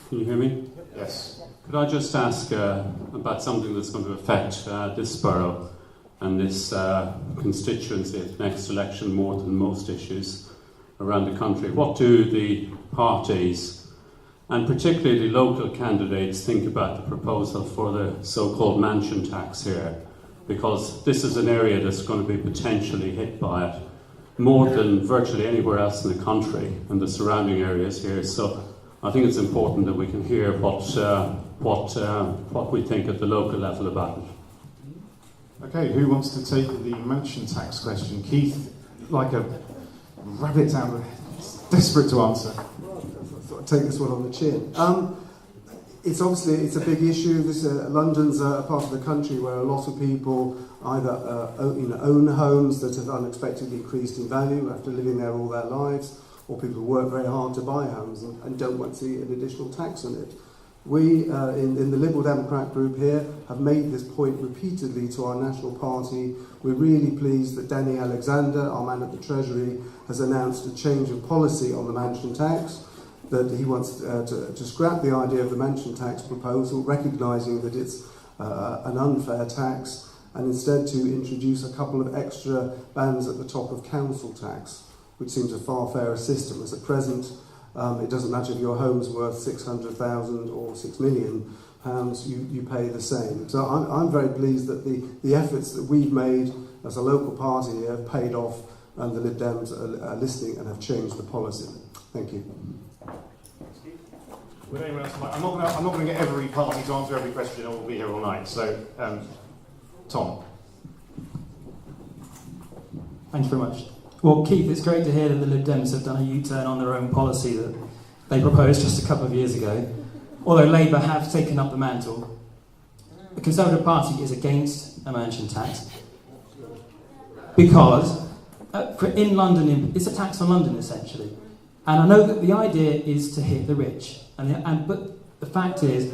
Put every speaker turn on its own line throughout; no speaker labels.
Can you hear me?
Yes.
Could I just ask about something that's going to affect this borough and this constituency at the next election more than most issues around the country? What do the parties, and particularly the local candidates, think about the proposal for the so-called mansion tax here? Because this is an area that's going to be potentially hit by it more than virtually anywhere else in the country and the surrounding areas here. So I think it's important that we can hear what we think at the local level about it.
Okay, who wants to take the mansion tax question? Keith, like a rabbit out of desperate to answer.
I thought I'd take this one on the chin. It's a big issue. London's a part of the country where a lot of people either own homes that have unexpectedly increased in value after living there all their lives, or people who work very hard to buy homes and don't want to see an additional tax on it. We, in the Liberal Democrat group here, have made this point repeatedly to our national party. We're really pleased that Danny Alexander, our man at the Treasury, has announced a change of policy on the mansion tax, that he wants to scrap the idea of the mansion tax proposal, recognising that it's an unfair tax, and instead to introduce a couple of extra bands at the top of council tax, which seems a far fairer system. As at present, it doesn't matter if your home's worth 600,000 or £6 million, you pay the same. So I'm very pleased that the efforts that we've made as a local party have paid off, and the Lib Dems are listening and have changed the policy. Thank you.
Would anyone else like? I'm not going to get every party to answer every question, or we'll be here all night. So, Tom.
Thank you very much. Well, Keith, it's great to hear that the Lib Dems have done a U-turn on their own policy that they proposed just a couple of years ago. Although Labour have taken up the mantle, the Conservative Party is against a mansion tax because in London, it's a tax on London essentially. And I know that the idea is to hit the rich, but the fact is,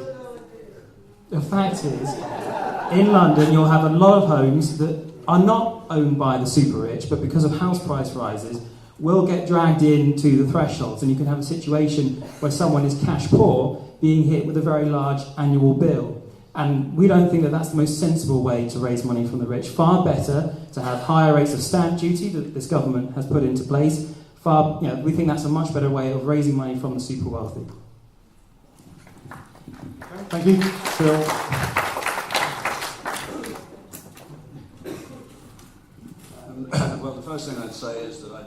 in London you'll have a lot of homes that are not owned by the super rich, but because of house price rises, will get dragged into the thresholds, and you can have a situation where someone is cash poor being hit with a very large annual bill. And we don't think that that's the most sensible way to raise money from the rich. Far better to have higher rates of stamp duty that this government has put into place. We think that's a much better way of raising money from the super wealthy.
Thank you. Phil.
Well, the first thing I'd say is that I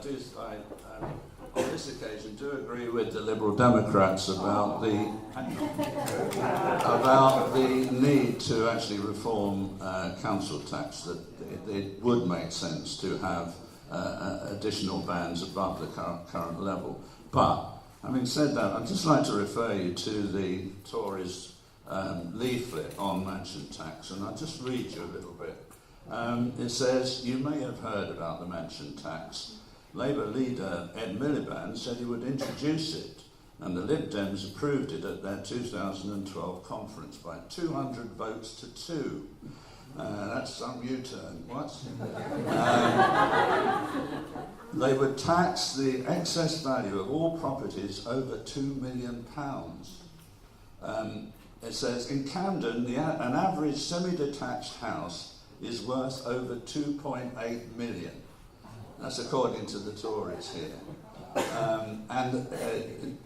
on this occasion, do agree with the Liberal Democrats about the need to actually reform council tax. That it would make sense to have additional bands above the current level. But having said that, I'd just like to refer you to the Tories' leaflet on mansion tax, and I'll just read you a little bit. It says, "You may have heard about the mansion tax. Labour leader Ed Miliband said he would introduce it, and the Lib Dems approved it at their 2012 conference by 200 votes to 2. That's some U-turn. What? They would tax the excess value of all properties over £2 million. It says, in Camden, an average semi-detached house is worth over 2.8 million. That's according to the Tories here.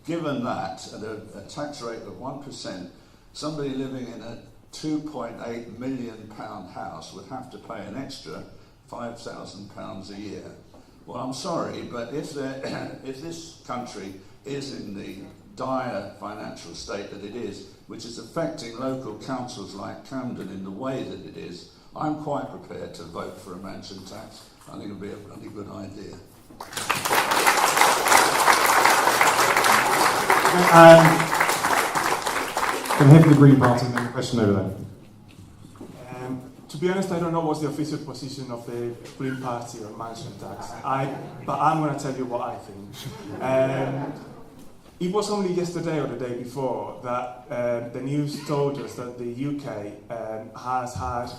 Given that, at a tax rate of 1%, somebody living in a £2.8 million house would have to pay an extra £5,000 a year. Well, I'm sorry, but if this country is in the dire financial state that it is, which is affecting local councils like Camden in the way that it is, I'm quite prepared to vote for a mansion tax. I think it would be a bloody good idea.
Can I have the Green Party and then the question over there?
To be honest, I don't know what's the official position of the Green Party on mansion tax. But I'm going to tell you what I think. It was only yesterday or the day before that the news told us that the UK has had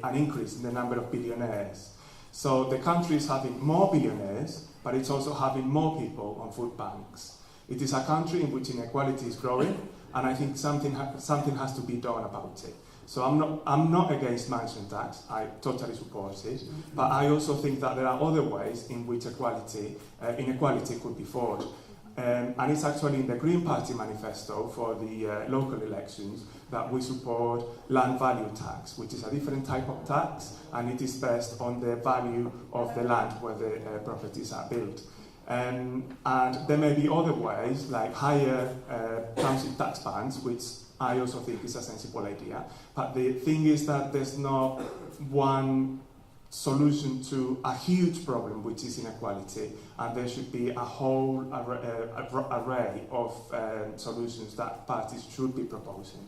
an increase in the number of billionaires. So the country is having more billionaires, but it's also having more people on food banks. It is a country in which inequality is growing, and I think something has to be done about it. So I'm not against mansion tax. I totally support it, but I also think that there are other ways in which inequality could be fought. And it's actually in the Green Party manifesto for the local elections that we support land value tax, which is a different type of tax, and it is based on the value of the land where the properties are built. And there may be other ways, like higher council tax bands, which I also think is a sensible idea. But the thing is that there's not one solution to a huge problem, which is inequality, and there should be a whole array of solutions that parties should be proposing.